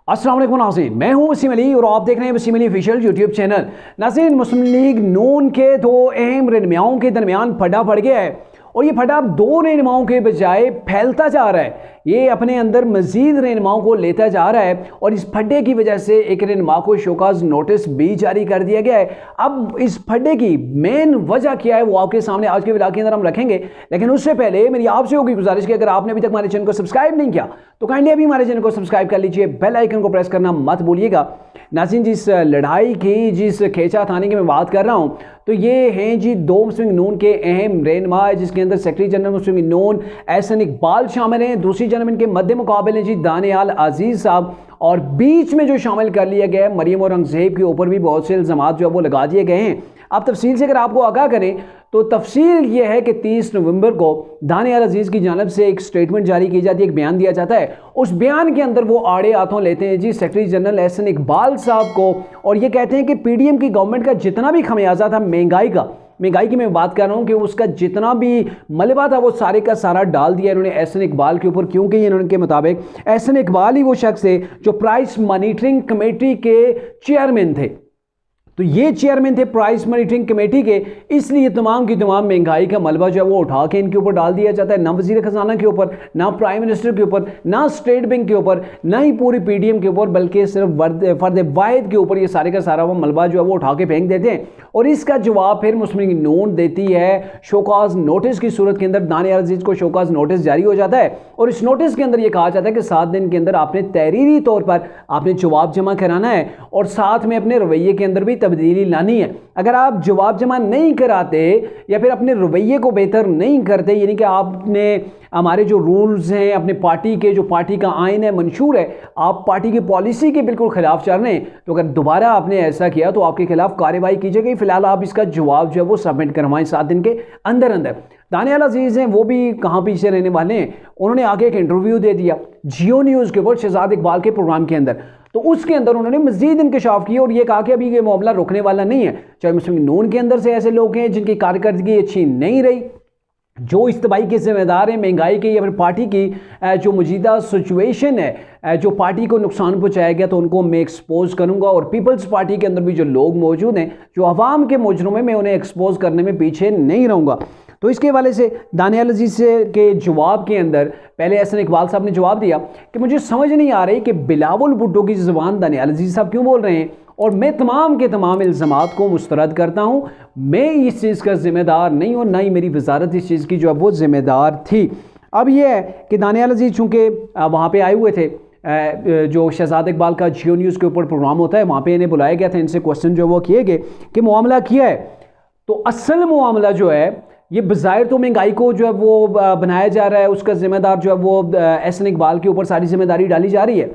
अस्सलाम वालेकुम नाज़रीन, मैं हूं वसीम अली और आप देख रहे हैं Waseem Ali official YouTube channel. नाज़रीन, मुस्लिम लीग नून के दो अहम रहनुमाओं के दरमियान फटा पड़ गया है और ये फटा दो रहनुमाओं के बजाय फैलता जा रहा है। ये अपने अंदर मजीद रहनुमाओं को लेता जा रहा है और इस फड्डे की वजह से एक रहनुमा को शोकाज नोटिस भी जारी कर दिया गया है। अब इस फड्डे की मेन वजह क्या है वो आपके सामने आज के वीडियो के अंदर हम रखेंगे, लेकिन उससे पहले मेरी आपसे होगी गुजारिश कि अगर आपने अभी तक हमारे चैनल को सब्सक्राइब नहीं किया तो काइंडली अभी हमारे चैनल को सब्सक्राइब कर लीजिए, बेल आइकन को प्रेस करना मत भूलिएगा। नाज़रीन, जिस लड़ाई की जिस खींचातानी की मैं बात कर रहा हूँ तो ये हैं जी दो मुस्लिम नून के अहम रहनुमा, जिसके अंदर सेक्रेटरी जनरल मुस्लिम नून एहसन इकबाल शामिल हैं। दूसरी जनरल इनके मध्य मुकाबले हैं जी दानियाल अजीज साहब, और बीच में जो शामिल कर लिया गया है मरियम औरंगजेब के ऊपर भी बहुत से इल्ज़ामात जो है वो लगा दिए गए हैं। आप तफसील से अगर आपको आगाह करें तो तफसील ये है कि 30 नवंबर को दानियाल अजीज़ की जानब से एक स्टेटमेंट जारी की जाती है, एक बयान दिया जाता है। उस बयान के अंदर वो आड़े हाथों लेते हैं जी सेक्रेटरी जनरल एहसन इकबाल साहब को और ये कहते हैं कि पीडीएम की गवर्नमेंट का जितना भी खमियाजा था महंगाई की मैं बात कर रहा हूँ कि उसका जितना भी मलबा था वो सारे का सारा डाल दिया इन्होंने एहसन इकबाल के ऊपर, क्योंकि इन्होंने मुताबिक एहसन इकबाल ही वो शख्स है जो प्राइस मॉनिटरिंग कमेटी के चेयरमैन थे। तो ये चेयरमैन थे प्राइस मॉनिटरिंग कमेटी के, इसलिए तमाम की तमाम महंगाई का मलबा जो है वो उठा के इनके ऊपर डाल दिया जाता है। ना वजीर खजाना के ऊपर, ना प्राइम मिनिस्टर के ऊपर, ना स्टेट बैंक के ऊपर, ना ही पूरी पीडीएम के ऊपर, बल्कि सिर्फ फर्द वाहिद के ऊपर ये सारे का सारा वो मलबा जो है वो उठा के फेंक देते हैं। और इसका जवाब फिर मुस्लिम लीग नून देती है शोकाज नोटिस की सूरत के अंदर। दानियाल अजीज को शोकाज नोटिस जारी हो जाता है और इस नोटिस के अंदर यह कहा जाता है कि 7 दिन के अंदर आपने तहरीरी तौर पर आपने जवाब जमा कराना है और साथ में अपने रवैये के अंदर भी तब्दीली लानी है। अगर आप जवाब जमा नहीं कराते या फिर अपने रवैये को बेहतर नहीं करते, यानी कि आपने हमारे जो रूल्स हैं अपने पार्टी के, जो पार्टी का आइन है मंशूर है, आप पार्टी की पॉलिसी के बिल्कुल खिलाफ चल रहे हैं, तो अगर दोबारा आपने ऐसा किया तो आपके खिलाफ कार्रवाई की जाएगी। फिलहाल आप इसका जवाब जो है वो सबमिट करवाएं 7 दिन के अंदर अंदर। दानियाल अजीज़ हैं वो भी कहाँ पीछे रहने वाले हैं, उन्होंने आगे एक इंटरव्यू दे दिया जियो न्यूज़ के ऊपर शहजाद इकबाल के प्रोग्राम के अंदर। तो उसके अंदर उन्होंने मजीद इंकशाफ किया और ये कहा कि अभी ये मामला रुकने वाला नहीं है। चाहे मुस्लिम नून के अंदर से ऐसे लोग हैं जिनकी कारकर्दगी अच्छी नहीं रही, जो इस तबाही के जिम्मेदार हैं महंगाई के या फिर पार्टी की जो मौजूदा सिचुएशन है, जो पार्टी को नुकसान पहुंचाया गया, तो उनको मैं एक्सपोज करूंगा। और पीपल्स पार्टी के अंदर भी जो लोग मौजूद हैं जो अवाम के मुजरिम हैं, मैं उन्हें एक्सपोज करने में पीछे नहीं रहूँगा। तो इसके हवाले से दानियाल अजीज के जवाब के अंदर पहले एहसन इकबाल साहब ने जवाब दिया कि मुझे समझ नहीं आ रही कि बिलावल भुट्टो की ज़ुबान दानियाल अजीज साहब क्यों बोल रहे हैं और मैं तमाम के तमाम इल्ज़ामात को मुस्तरद करता हूँ। मैं इस चीज़ का ज़िम्मेदार नहीं हूँ, ना ही मेरी वजारत इस चीज़ की जो है वो ज़िम्मेदार थी। अब यह है कि दानियाल अजीज चूँकि वहाँ पर आए हुए थे, जो शहजाद इकबाल का जियो न्यूज़ के ऊपर प्रोग्राम होता है वहाँ पर इन्हें बुलाया गया था, इनसे क्वेश्चन जो वो किए गए कि मामला किया है। तो असल मामला जो है ये बज़ाहिर तो महंगाई को जो है वो बनाया जा रहा है, उसका जिम्मेदार जो है वो एहसन इकबाल के ऊपर सारी जिम्मेदारी डाली जा रही है,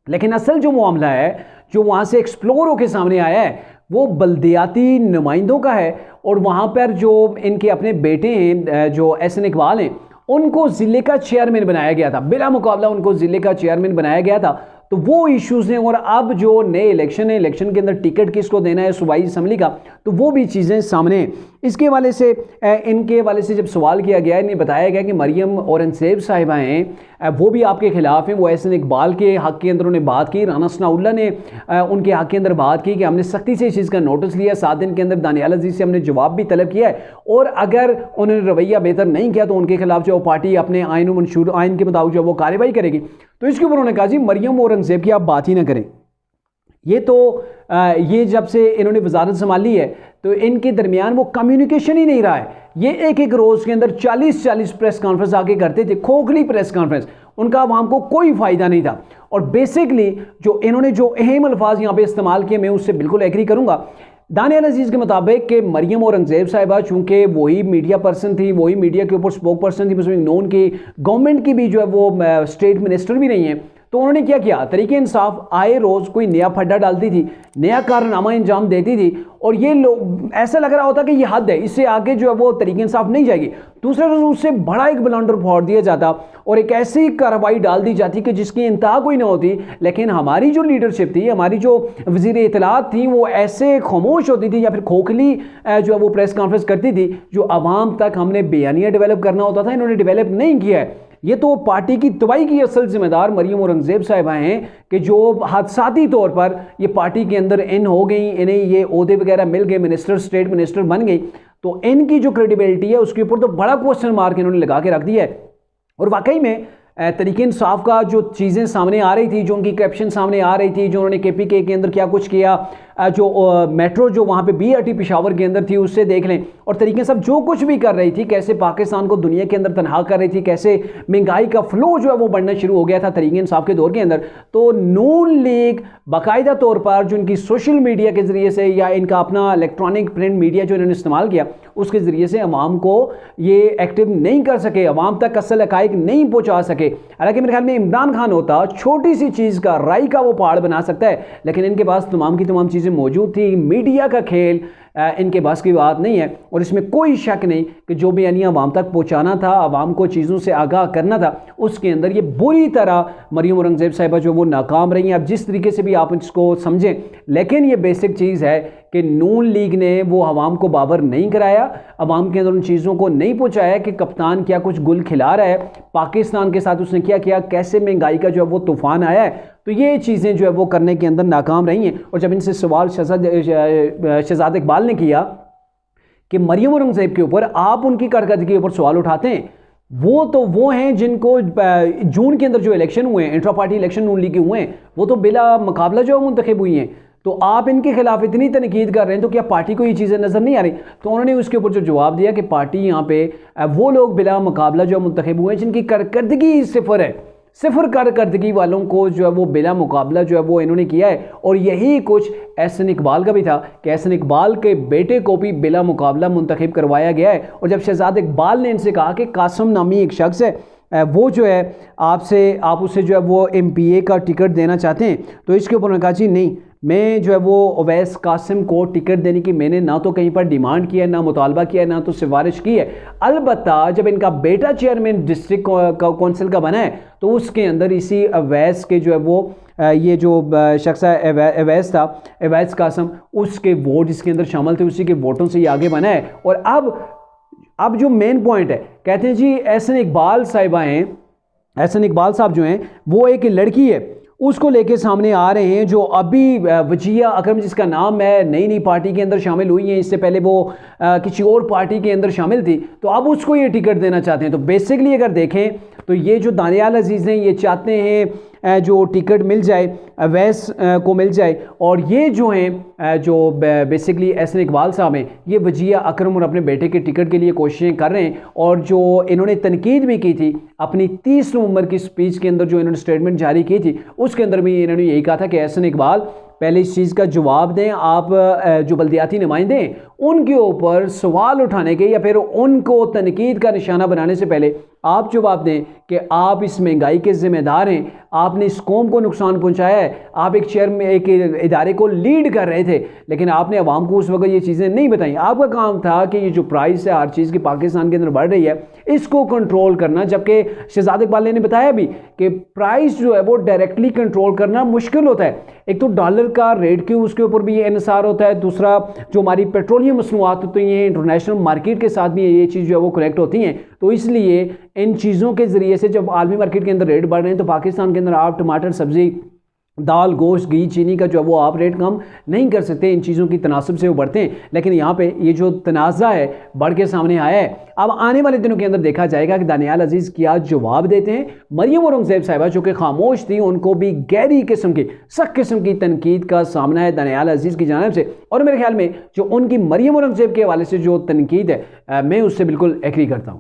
लेकिन असल जो मामला है जो वहाँ से एक्सप्लोर होकर सामने आया है वो बल्दियाती नुमाइंदों का है। और वहाँ पर जो इनके अपने बेटे हैं जो एहसन इकबाल हैं उनको ज़िले का चेयरमैन बनाया गया था, बिला मुकाबला उनको ज़िले का चेयरमैन बनाया गया था। तो वो इश्यूज़ हैं और अब जो नए इलेक्शन है, इलेक्शन के अंदर टिकट किसको देना है सूबाई असम्बली का, तो वो भी चीज़ें सामने हैं। इसके हवाले से इनके हवाले से जब सवाल किया गया, इन्हें बताया गया कि मरियम औरंगजेब साहिबा हैं वो भी आपके खिलाफ हैं, वो एहसन इकबाल के हक़ के अंदर उन्हें बात की, राना सनाउल्लाह ने उनके हक़ के अंदर बात की कि हमने सख्ती से इस चीज़ का नोटिस लिया, 7 दिन के अंदर दानियाल अजीज से हमने जवाब भी तलब किया है और अगर उन्होंने रवैया बेहतर नहीं किया तो उनके खिलाफ जो पार्टी अपने आइन मंशूर आइन के मुताबिक जो वो कार्रवाई करेगी। तो इसके ऊपर उन्होंने कहा जी मरियम औरंगजेब की आप बात ही ना करें, ये जब से इन्होंने वजारत संभाली है तो इनके दरमियान वो कम्युनिकेशन ही नहीं रहा है। ये एक एक रोज़ के अंदर 40 प्रेस कॉन्फ्रेंस आके करते थे, खोखली प्रेस कॉन्फ्रेंस, उनका आवाम को कोई फ़ायदा नहीं था। और बेसिकली जो इन्होंने जो अहम अल्फाज यहाँ पे इस्तेमाल किए मैं उससे बिल्कुल एग्री करूँगा। दानियाल अजीज़ के मुताबिक कि मरियम औरंगजेब साहिबा चूँकि वही मीडिया पर्सन थी, वही मीडिया के ऊपर स्पोक पर्सन थी मुस्लिम नून की, गवर्नमेंट की भी जो है वो स्टेट मिनिस्टर भी नहीं है, तो उन्होंने क्या किया, तरीके इंसाफ आए रोज़ कोई नया फड्डा डालती थी, नया कारनामा अंजाम देती थी और ये लोग ऐसा लग रहा होता कि ये हद है, इससे आगे जो है वो तरीके इंसाफ नहीं जाएगी। दूसरे रोज़ उससे बड़ा एक ब्लंडर फोड़ दिया जाता और एक ऐसी कार्रवाई डाल दी जाती कि जिसकी इंतहा कोई ना होती। लेकिन हमारी जो लीडरशिप थी, हमारी जो वज़ीर इत्तलात थी, वो ऐसे खामोश होती थी या फिर खोखली जो है वो प्रेस कॉन्फ्रेंस करती थी, जो आवाम तक हमने बयानिया डेवलप करना होता था इन्होंने डेवलप नहीं किया है। ये तो पार्टी की तबाही की असल जिम्मेदार मरियम औरंगजेब साहिबा हैं कि जो हादसाती तौर पर ये पार्टी के अंदर इन हो गई, इन्हें ये ओहदे वगैरह मिल गए, मिनिस्टर, स्टेट मिनिस्टर बन गई, तो इनकी जो क्रेडिबिलिटी है उसके ऊपर तो बड़ा क्वेश्चन मार्क इन्होंने लगा के रख दिया है। और वाकई में तरीके इंसाफ का जो चीज़ें सामने आ रही थी, जो उनकी करप्शन सामने आ रही थी, जो उन्होंने KPK के अंदर क्या कुछ किया, जो मेट्रो जो वहाँ पे BRT पेशावर के अंदर थी उससे देख लें, और तरीके सब जो कुछ भी कर रही थी, कैसे पाकिस्तान को दुनिया के अंदर तनहा कर रही थी, कैसे महंगाई का फ्लो जो है वो बढ़ना शुरू हो गया था तरीके इंसाफ के दौर के अंदर। तो नून लीग बाकायदा तौर पर जो इनकी सोशल मीडिया के ज़रिए से या इनका अपना इलेक्ट्रॉनिक प्रिंट मीडिया जो इन्होंने इस्तेमाल किया उसके ज़रिए से अवाम को ये एक्टिव नहीं कर सके, अवाम तक असल हक़ाइक़ नहीं पहुँचा सके। हालांकि मेरे ख्याल में इमरान खान होता छोटी सी चीज़ का राई का वो पहाड़ बना सकता है, लेकिन इनके पास तमाम की तमाम चीज़ें मौजूद थी। मीडिया का खेल इनके बस की बात नहीं है, और इसमें कोई शक नहीं कि जो बयानियाँ अवाम तक पहुँचाना था, अवाम को चीज़ों से आगाह करना था, उसके अंदर ये बुरी तरह मरियम औरंगजेब साहिबा जो वो नाकाम रही हैं। अब जिस तरीके से भी आप इसको समझें, लेकिन ये बेसिक चीज़ है कि नून लीग ने वो अवाम को बावर नहीं कराया, अवाम के अंदर उन चीज़ों को नहीं पहुँचाया कि कप्तान क्या कुछ गुल खिला रहा है, पाकिस्तान के साथ उसने क्या किया, कैसे महंगाई का जो है वो तूफ़ान आया है। तो ये चीज़ें जो है वो करने के अंदर नाकाम रही हैं। और जब इनसे सवाल शहजाद इकबाल ने किया कि मरियम औरंगजेब के ऊपर आप उनकी कारकर्दगी के ऊपर सवाल उठाते हैं, वो हैं जिनको जून के अंदर जो इलेक्शन हुए हैं, इंट्रा पार्टी इलेक्शन नून लीग के हुए हैं, वो तो बिला मुकाबला जो मुंतखब हुई हैं, तो आप इनके खिलाफ इतनी तनकीद कर रहे हैं, तो क्या पार्टी को ये चीज़ें नज़र नहीं आ रही? तो उन्होंने उसके ऊपर जो जवाब दिया कि पार्टी यहाँ पे वो लोग बिला मुकाबला जो मुंतखब हुए हैं जिनकी कारकर्दगी सिफर है, सिफर कारकर्दगी वालों को जो है वो बिला मुकाबला जो है वो इन्होंने किया है। और यही कुछ एहसन इकबाल का भी था कि एहसन इकबाल के बेटे को भी बिला मुकाबला मुंतखब करवाया गया है। और जब शहजाद इकबाल ने इनसे कहा कि कासिम नामी एक शख्स है, वो जो है आप उसे जो है वो MPA का टिकट देना चाहते हैं, तो इसके ऊपर उन्होंने कहा जी नहीं, मैं जो है वो अवैस कासिम को टिकट देने की मैंने ना तो कहीं पर डिमांड किया है, ना मुतालबा किया है, ना तो सिफारिश की है। अलबत्ता जब इनका बेटा चेयरमैन डिस्ट्रिक्ट काउंसिल का बना है, तो उसके अंदर इसी अवैस के जो है वो ये जो शख्स अवैस था, अवैस कासिम, उसके वोट इसके अंदर शामिल थे, उसी के वोटों से ये आगे बना है। और अब जो मेन पॉइंट है, कहते हैं जी एहसन इकबाल साहिबा हैं, एहसन इकबाल साहब जो हैं वो एक लड़की है उसको लेके सामने आ रहे हैं, जो अभी वजिया अकरम जिसका नाम है, नई पार्टी के अंदर शामिल हुई हैं, इससे पहले वो किसी और पार्टी के अंदर शामिल थी, तो अब उसको ये टिकट देना चाहते हैं। तो बेसिकली अगर देखें तो ये जो दानियाल अजीज़ हैं ये चाहते हैं जो टिकट मिल जाए अवैस को मिल जाए, और ये जो हैं जो बेसिकली एहसन इकबाल साहब हैं ये वजिया अकरम और अपने बेटे के टिकट के लिए कोशिशें कर रहे हैं। और जो इन्होंने तनकीद भी की थी अपनी 30 नवंबर की स्पीच के अंदर, जो इन्होंने स्टेटमेंट जारी की थी, उसके अंदर भी इन्होंने यही कहा था कि एहसन इकबाल पहले इस चीज़ का जवाब दें, आप जो बल्दियाती नुमाइंदे हैं उनके ऊपर सवाल उठाने के या फिर उनको तनकीद का निशाना बनाने से पहले आप जवाब दें कि आप इस महंगाई के ज़िम्मेदार हैं, आपने इस कौम को नुकसान पहुंचाया है, आप एक इदारे को लीड कर रहे थे, लेकिन आपने अवाम को उस वक्त ये चीज़ें नहीं बताई। आपका काम था कि ये जो प्राइस है हर चीज़ की पाकिस्तान के अंदर बढ़ रही है, इसको कंट्रोल करना। जबकि शहजाद इकबाल ने बताया भी कि प्राइस जो है वो डायरेक्टली कंट्रोल करना मुश्किल होता है। एक तो डॉलर का रेट क्यों, उसके ऊपर भी ये इन्हिसार होता है, दूसरा जो हमारी पेट्रोलियम मसनूआत होती हैं इंटरनेशनल मार्केट के साथ भी ये चीज़ जो है वो कनेक्ट होती हैं। तो इसलिए इन चीज़ों के ज़रिए से जब आलमी मार्केट के अंदर रेट बढ़ रहे हैं, तो पाकिस्तान के अंदर आप टमाटर, सब्ज़ी, दाल, गोश्त, घी, चीनी का जो है वो आप रेट कम नहीं कर सकते, इन चीज़ों की तनासब से वो बढ़ते हैं। लेकिन यहाँ पे ये जो तनाज़ा है बढ़ के सामने आया है। अब आने वाले दिनों के अंदर देखा जाएगा कि दानियाल अजीज़ क्या जवाब देते हैं। मरियम औरंगजेब साहिबा जो कि खामोश थी, उनको भी गहरी किस्म की, सख्त किस्म की तनकीद का सामना है दानियाल अजीज़ की जानिब से। और मेरे ख्याल में जो उनकी मरियम औरंगजेब के हवाले से जो तनकीद है, मैं उससे बिल्कुल एग्री करता हूँ।